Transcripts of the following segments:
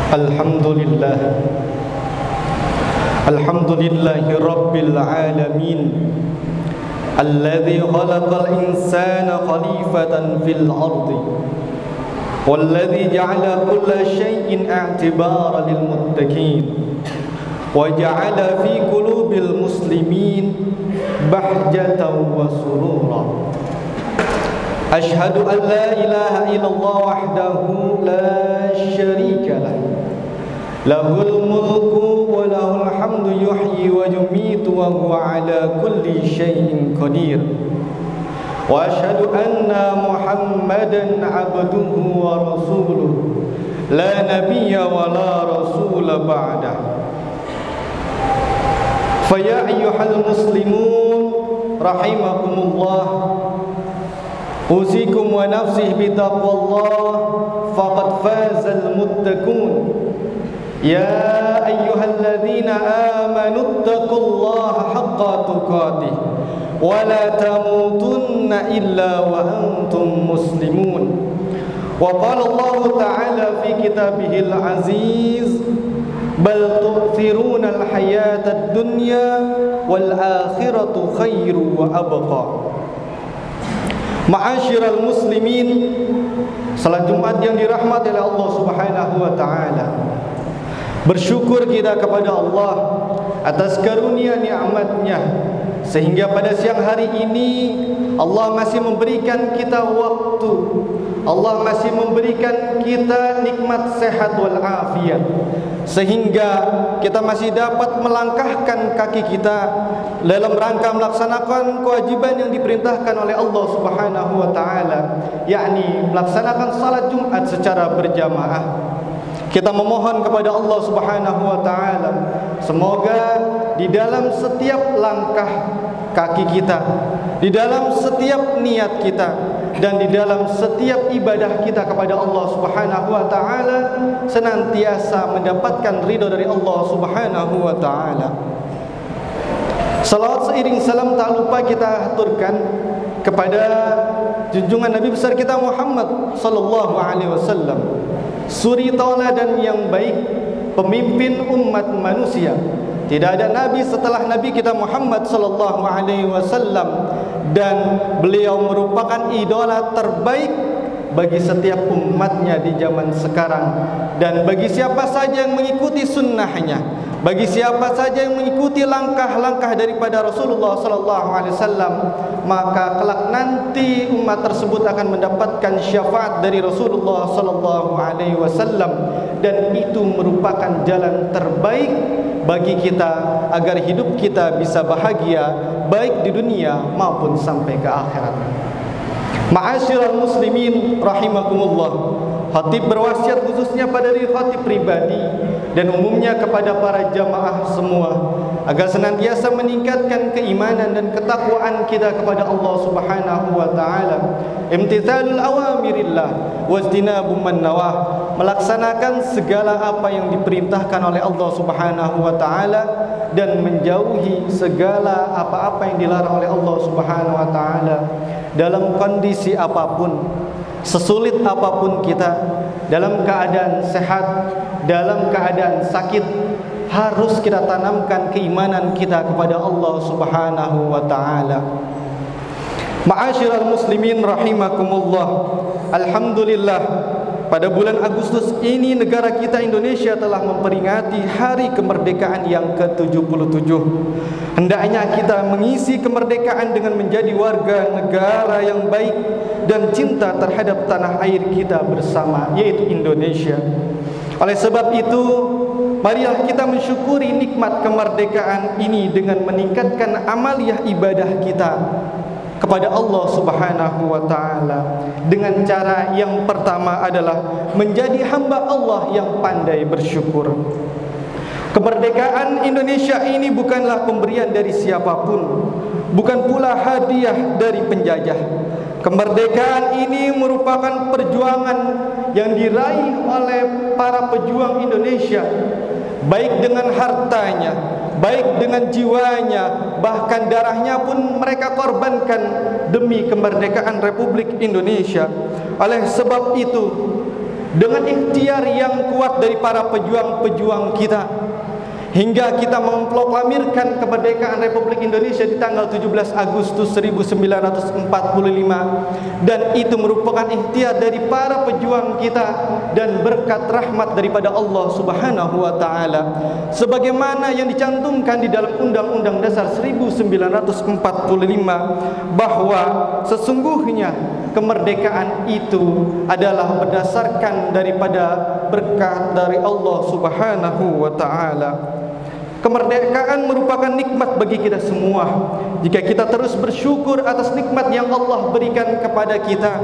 Alhamdulillah Alhamdulillahi Rabbil Alamin Alladhi khalaqal insana khalifatan fil ardi Walladhi ja'ala kulla shay'in i'tibara lil muttaqin Wa ja'ala fi qulubil muslimin bahjatan wa surura Ashhadu an la ilaha illallah wahdahu la syarika lah Lahul mulku wa lahul hamdu yuhyi wa yumitu wa huwa ala kulli syai'in qadir Wa ashhadu anna Muhammadan abduhu wa rasuluh La nabiyya wa la rasula ba'dah Faya ayyuhal muslimun rahimakumullah Usikum wa nafsih bitaqwallah faqad fazal muttaqun Ya ayyuhalladzina amanu taqullaha haqqa tuqatih wa la tamutunna illa wa antum muslimun Wa qala Allah ta'ala fi kitabihil aziz bal tu'thiruna al-hayata ad-dunya wal akhiratu khairu wa abqa Ma'asyiral muslimin salat Jumat yang dirahmati oleh Allah Subhanahu wa taala Bersyukur kita kepada Allah atas karunia nikmat-Nya sehingga pada siang hari ini Allah masih memberikan kita waktu. Allah masih memberikan kita nikmat sehat wal afiat sehingga kita masih dapat melangkahkan kaki kita dalam rangka melaksanakan kewajiban yang diperintahkan oleh Allah Subhanahu wa taala, yakni melaksanakan salat Jumat secara berjamaah. Kita memohon kepada Allah Subhanahu wa taala semoga di dalam setiap langkah kaki kita, di dalam setiap niat kita dan di dalam setiap ibadah kita kepada Allah Subhanahu wa taala senantiasa mendapatkan ridha dari Allah Subhanahu wa taala. Salawat seiring salam tak lupa kita aturkan kepada junjungan Nabi besar kita Muhammad sallallahu alaihi wasallam, suri tauladan yang baik, pemimpin umat manusia. Tidak ada nabi setelah nabi kita Muhammad sallallahu alaihi wasallam dan beliau merupakan idola terbaik bagi setiap umatnya di zaman sekarang dan bagi siapa saja yang mengikuti sunnahnya, bagi siapa saja yang mengikuti langkah-langkah daripada Rasulullah sallallahu alaihi wasallam, maka kelak nanti umat tersebut akan mendapatkan syafaat dari Rasulullah sallallahu alaihi wasallam dan itu merupakan jalan terbaik bagi kita agar hidup kita bisa bahagia baik di dunia maupun sampai ke akhirat. Ma'asyiral muslimin rahimakumullah. Khatib berwasiat khususnya pada diri khatib pribadi dan umumnya kepada para jamaah semua agar senantiasa meningkatkan keimanan dan ketakwaan kita kepada Allah Subhanahu wa taala. Imtithalul awamirillah wajtinabu man nawah, melaksanakan segala apa yang diperintahkan oleh Allah Subhanahu wa taala dan menjauhi segala apa-apa yang dilarang oleh Allah Subhanahu wa taala dalam kondisi apapun, sesulit apapun kita, dalam keadaan sehat, dalam keadaan sakit, harus kita tanamkan keimanan kita kepada Allah Subhanahu wa taala. Ma'asyiral muslimin rahimakumullah. Alhamdulillah, pada bulan Agustus ini negara kita Indonesia telah memperingati hari kemerdekaan yang ke-77. Hendaknya kita mengisi kemerdekaan dengan menjadi warga negara yang baik dan cinta terhadap tanah air kita bersama, yaitu Indonesia. Oleh sebab itu, marilah kita mensyukuri nikmat kemerdekaan ini dengan meningkatkan amaliyah ibadah kita kepada Allah Subhanahu wa taala dengan cara yang pertama adalah menjadi hamba Allah yang pandai bersyukur. Kemerdekaan Indonesia ini bukanlah pemberian dari siapapun, bukan pula hadiah dari penjajah. Kemerdekaan ini merupakan perjuangan yang diraih oleh para pejuang Indonesia, baik dengan hartanya, baik dengan jiwanya, bahkan darahnya pun mereka korbankan demi kemerdekaan Republik Indonesia. Oleh sebab itu, dengan ikhtiar yang kuat dari para pejuang-pejuang kita, hingga kita memproklamirkan kemerdekaan Republik Indonesia di tanggal 17 Agustus 1945, dan itu merupakan ikhtiar dari para pejuang kita dan berkat rahmat daripada Allah Subhanahu wa taala, sebagaimana yang dicantumkan di dalam Undang-Undang Dasar 1945 bahwa sesungguhnya kemerdekaan itu adalah berdasarkan daripada berkat dari Allah Subhanahu wa taala. Kemerdekaan merupakan nikmat bagi kita semua. Jika kita terus bersyukur atas nikmat yang Allah berikan kepada kita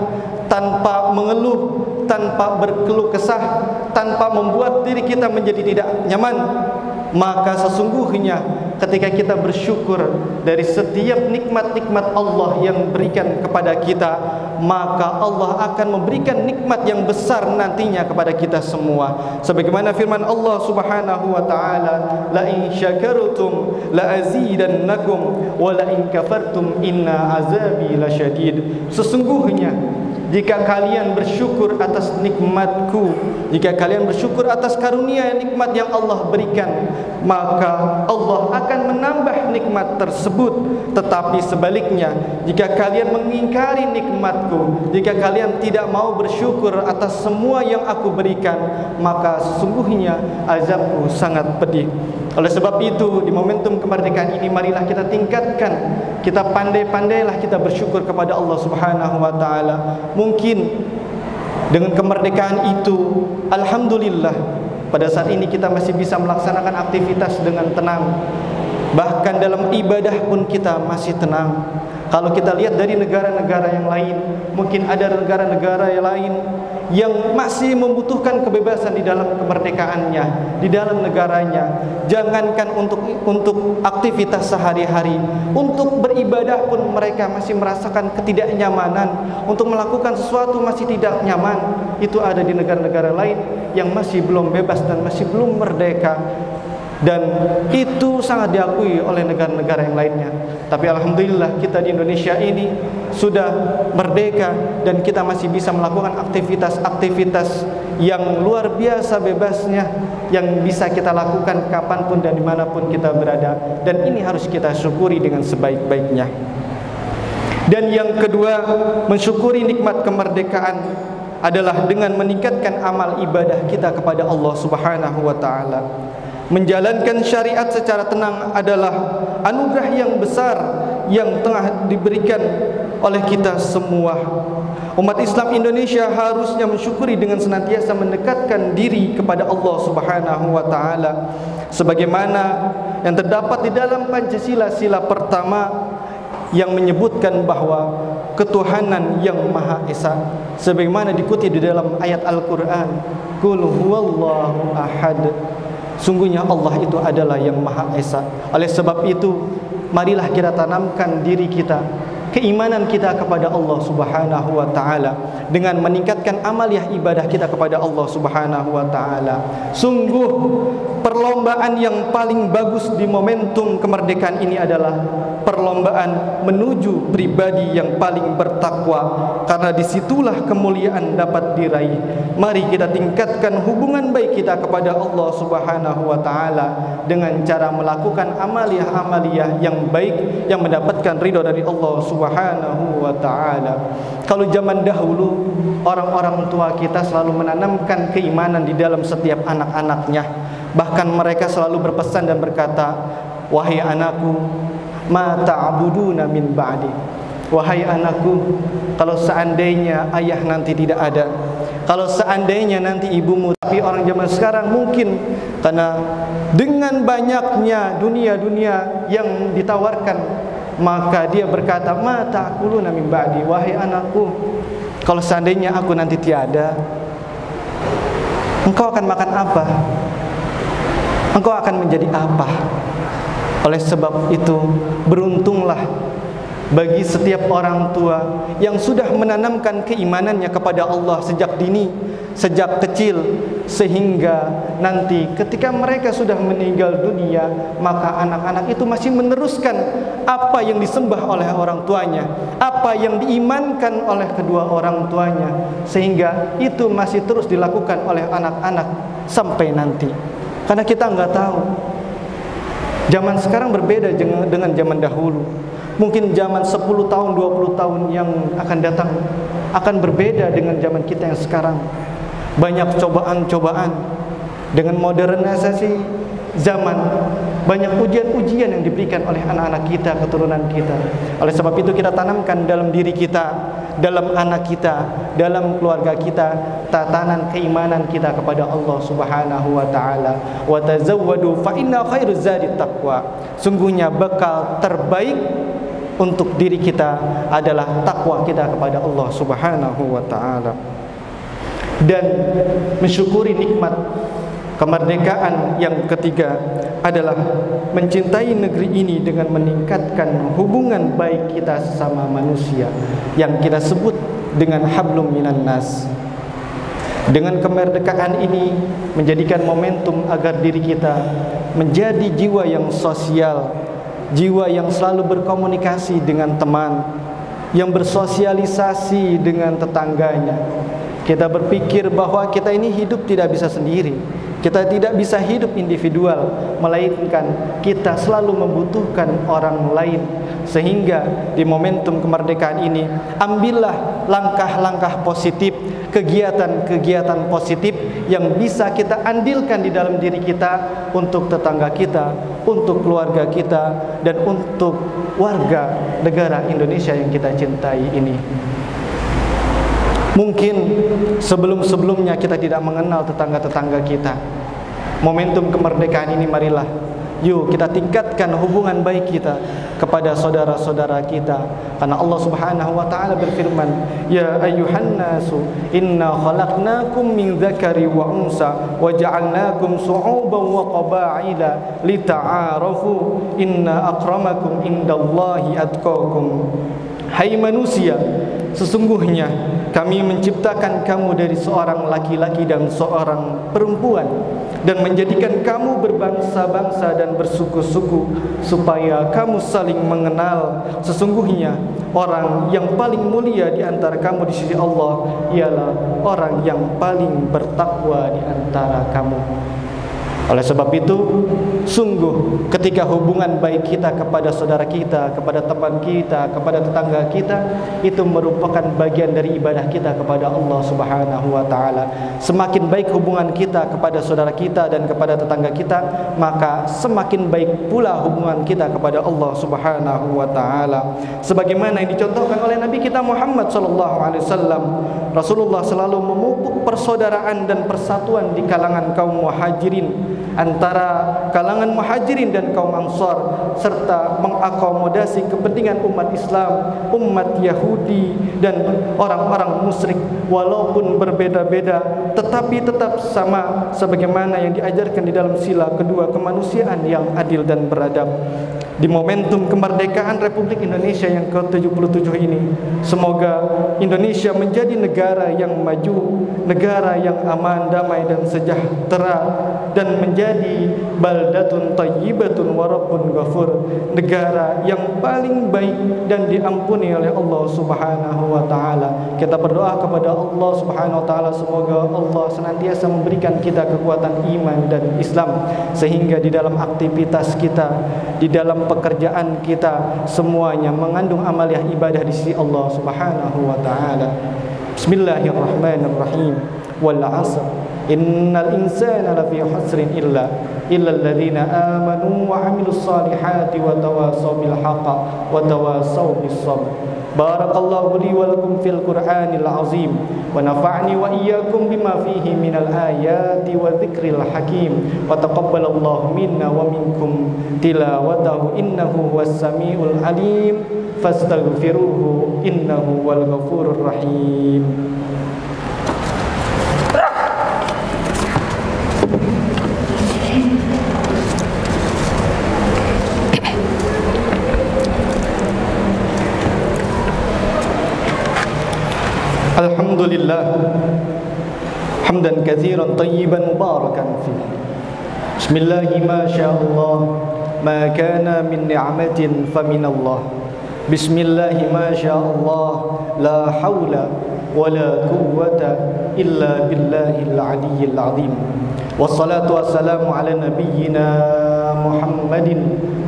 tanpa mengeluh, tanpa berkeluh kesah, tanpa membuat diri kita menjadi tidak nyaman, maka sesungguhnya ketika kita bersyukur dari setiap nikmat-nikmat Allah yang berikan kepada kita, maka Allah akan memberikan nikmat yang besar nantinya kepada kita semua. Sebagaimana firman Allah Subhanahu wa taala, la in syakartum la azidannakum wa la in kafartum inna azabi lasyadid. Sesungguhnya jika kalian bersyukur atas nikmatku, jika kalian bersyukur atas karunia nikmat yang Allah berikan, maka Allah akan menambah nikmat tersebut. Tetapi sebaliknya, jika kalian mengingkari nikmatku, jika kalian tidak mau bersyukur atas semua yang aku berikan, maka sesungguhnya azabku sangat pedih. Oleh sebab itu, di momentum kemerdekaan ini, marilah kita tingkatkan, kita pandai-pandailah kita bersyukur kepada Allah Subhanahu wa taala. Mungkin dengan kemerdekaan itu, alhamdulillah, pada saat ini kita masih bisa melaksanakan aktivitas dengan tenang. Bahkan dalam ibadah pun kita masih tenang. Kalau kita lihat dari negara-negara yang lain, mungkin ada negara-negara yang lain yang masih membutuhkan kebebasan di dalam kemerdekaannya, di dalam negaranya. Jangankan untuk aktivitas sehari-hari, untuk beribadah pun mereka masih merasakan ketidaknyamanan. Untuk melakukan sesuatu masih tidak nyaman. Itu ada di negara-negara lain yang masih belum bebas dan masih belum merdeka. Dan itu sangat diakui oleh negara-negara yang lainnya. Tapi alhamdulillah kita di Indonesia ini sudah merdeka, dan kita masih bisa melakukan aktivitas-aktivitas yang luar biasa bebasnya, yang bisa kita lakukan kapanpun dan dimanapun kita berada. Dan ini harus kita syukuri dengan sebaik-baiknya. Dan yang kedua, mensyukuri nikmat kemerdekaan adalah dengan meningkatkan amal ibadah kita kepada Allah Subhanahu wa taala. Menjalankan syariat secara tenang adalah anugerah yang besar yang tengah diberikan oleh kita semua. Umat Islam Indonesia harusnya mensyukuri dengan senantiasa mendekatkan diri kepada Allah Subhanahu wa taala, sebagaimana yang terdapat di dalam Pancasila sila pertama yang menyebutkan bahwa ketuhanan yang Maha Esa, sebagaimana dikutip di dalam ayat Al-Qur'an, qul huwallahu ahad. Sungguhnya Allah itu adalah yang Maha Esa. Oleh sebab itu, marilah kita tanamkan diri kita, keimanan kita kepada Allah Subhanahu wa taala dengan meningkatkan amaliyah ibadah kita kepada Allah Subhanahu wa taala. Sungguh perlombaan yang paling bagus di momentum kemerdekaan ini adalah perlombaan menuju pribadi yang paling bertakwa, karena disitulah kemuliaan dapat diraih. Mari kita tingkatkan hubungan baik kita kepada Allah Subhanahu wa taala dengan cara melakukan amaliyah-amaliyah yang baik yang mendapatkan ridha dari Allah Subhanahu wa taala. Kalau zaman dahulu, orang-orang tua kita selalu menanamkan keimanan di dalam setiap anak-anaknya. Bahkan mereka selalu berpesan dan berkata, wahai anakku, ma ta'buduna min ba'di. Wahai anakku, kalau seandainya ayah nanti tidak ada, kalau seandainya nanti ibumu. Tapi orang zaman sekarang mungkin karena dengan banyaknya dunia-dunia yang ditawarkan, maka dia berkata, ma ta'kuluna min ba'di. Wahai anakku, kalau seandainya aku nanti tiada, engkau akan makan apa? Engkau akan menjadi apa? Oleh sebab itu, beruntunglah bagi setiap orang tua yang sudah menanamkan keimanannya kepada Allah sejak dini, sejak kecil, sehingga nanti ketika mereka sudah meninggal dunia, maka anak-anak itu masih meneruskan apa yang disembah oleh orang tuanya, apa yang diimankan oleh kedua orang tuanya, sehingga itu masih terus dilakukan oleh anak-anak sampai nanti. Karena kita nggak tahu, zaman sekarang berbeda dengan zaman dahulu. Mungkin zaman 10 tahun, 20 tahun yang akan datang akan berbeda dengan zaman kita yang sekarang. Banyak cobaan-cobaan dengan modernisasi zaman, banyak ujian-ujian yang diberikan oleh anak-anak kita, keturunan kita. Oleh sebab itu kita tanamkan dalam diri kita, dalam anak kita, dalam keluarga kita, tatanan keimanan kita kepada Allah Subhanahu wa taala. Wa tazawwadu fa inna khairuz zadi taqwa. Sungguhnya bekal terbaik untuk diri kita adalah takwa kita kepada Allah Subhanahu wa taala. Dan mensyukuri nikmat kemerdekaan yang ketiga adalah mencintai negeri ini dengan meningkatkan hubungan baik kita sesama manusia yang kita sebut dengan hablum minan nas. Dengan kemerdekaan ini menjadikan momentum agar diri kita menjadi jiwa yang sosial, jiwa yang selalu berkomunikasi dengan teman, yang bersosialisasi dengan tetangganya. Kita berpikir bahwa kita ini hidup tidak bisa sendiri. Kita tidak bisa hidup individual, melainkan kita selalu membutuhkan orang lain. Sehingga di momentum kemerdekaan ini, ambillah langkah-langkah positif, kegiatan-kegiatan positif yang bisa kita andilkan di dalam diri kita untuk tetangga kita, untuk keluarga kita, dan untuk warga negara Indonesia yang kita cintai ini. Mungkin sebelum-sebelumnya kita tidak mengenal tetangga-tetangga kita. Momentum kemerdekaan ini marilah, yuk kita tingkatkan hubungan baik kita kepada saudara-saudara kita. Karena Allah Subhanahu wa taala berfirman, "Ya ayyuhan nasu, inna khalaqnakum min dzakari wa unsa wa ja'alnakum syu'uban wa qaba'ila lita'arafu inna akramakum indallahi atqakum." Hai manusia, sesungguhnya kami menciptakan kamu dari seorang laki-laki dan seorang perempuan, dan menjadikan kamu berbangsa-bangsa dan bersuku-suku supaya kamu saling mengenal. Sesungguhnya orang yang paling mulia di antara kamu di sisi Allah ialah orang yang paling bertakwa di antara kamu. Oleh sebab itu, sungguh ketika hubungan baik kita kepada saudara kita, kepada teman kita, kepada tetangga kita, itu merupakan bagian dari ibadah kita kepada Allah Subhanahu wa taala. Semakin baik hubungan kita kepada saudara kita dan kepada tetangga kita, maka semakin baik pula hubungan kita kepada Allah Subhanahu wa taala. Sebagaimana yang dicontohkan oleh Nabi kita Muhammad sallallahu alaihi wasallam, Rasulullah selalu memupuk persaudaraan dan persatuan di kalangan kaum muhajirin, antara kalangan muhajirin dan kaum ansar, serta mengakomodasi kepentingan umat Islam, umat Yahudi, dan orang-orang musyrik. Walaupun berbeda-beda, tetapi tetap sama sebagaimana yang diajarkan di dalam sila kedua kemanusiaan yang adil dan beradab. Di momentum kemerdekaan Republik Indonesia yang ke-77 ini, semoga Indonesia menjadi negara yang maju, negara yang aman, damai dan sejahtera, dan menjadi baldatun thayyibatun wa rabbun ghafur, negara yang paling baik dan diampuni oleh Allah Subhanahu wa taala. Kita berdoa kepada Allah Subhanahu wa taala, semoga Allah senantiasa memberikan kita kekuatan iman dan Islam, sehingga di dalam aktivitas kita, di dalam pekerjaan kita, semuanya mengandung amaliyah ibadah di sisi Allah Subhanahu wa taala. Bismillahirrahmanirrahim. Wal 'asr innal insana lafi khusrin illa alladzina amanu wa 'amilus solihati wa tawasaw bil haqqi wa tawasaw bis sabr. Barakallahu li wa lakum fil Qur'anil azim wa nafa'ni wa iyyakum bima fihi minal ayati wa dzikril hakim wa taqabbalallahu minna wa minkum tilawatahu innahu huwas samiul alim fastaghfiruhu innahu wal ghafurur rahim. كثيرا طيبا مباركا فيه. بسم الله ما شاء الله ما كان من نعمة فمن الله. بسم الله ما شاء الله لا حول ولا قوة إلا بالله العلي العظيم. والصلاة والسلام على نبينا محمد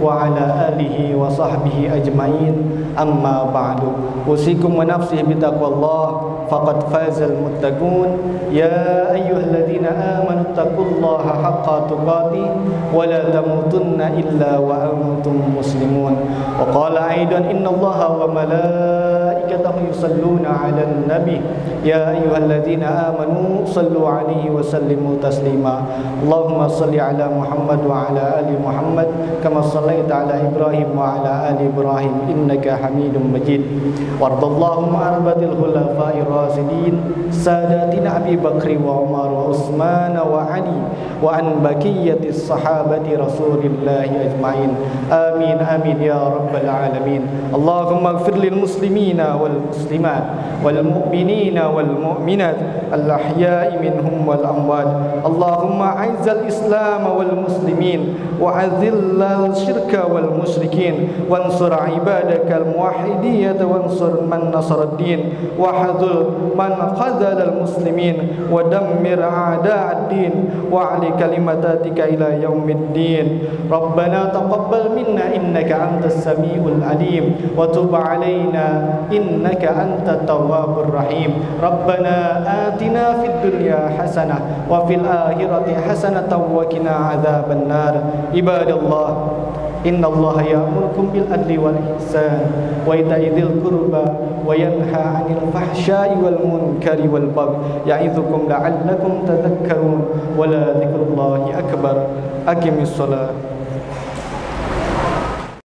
وعلى آله وصحبه أجمعين. أما بعد أوصيكم ونفسي بتقوى الله فقد فاز المتقون. يا أيها الذين آمنوا اتقوا الله حق تقاته ولا تموتن إلا وأنتم مسلمون. وقال أيضا إن الله وملائكته يصلون على النبي يا أيها الذين آمنوا صلوا عليه وسلموا تسليما. اللهم صل على محمد وعلى آل محمد كما صليت على إبراهيم وعلى آل إبراهيم إنك حميد مجيد. وارض اللهم عن أربعة الخلفاء الراشدين ساداتنا أبي بكر وعمر وعثمان وعلي وعن بقية الصحابة رسول الله أجمعين. آمين آمين يا رب العالمين. اللهم اغفر للمسلمين والمسلمات والمؤمنين والمؤمنات الأحياء منهم والأموات. اللهم أعز الإسلام والمسلمين وأذل الشرك والمشركين وانصر عبادك الموحدين وانصر من نصر الدين وحذل من خذل المسلمين ودمر أعداء الدين وعلي كلماتك إلى يوم الدين. ربنا تقبل منا إنك أنت السميع العليم وتب علينا إنك أنت التواب الرحيم. ربنا آتنا في الدنيا حسنة وفي الآخرة حسنة وقنا عذاب النار. عباد الله إن الله يأمركم بالعدل والإحسان وإيتاء ذي القربى وينهى عن الفحشاء والمنكر والبغي يعظكم لعلكم تذكرون. ولذكر الله أكبر. أقم الصلاة.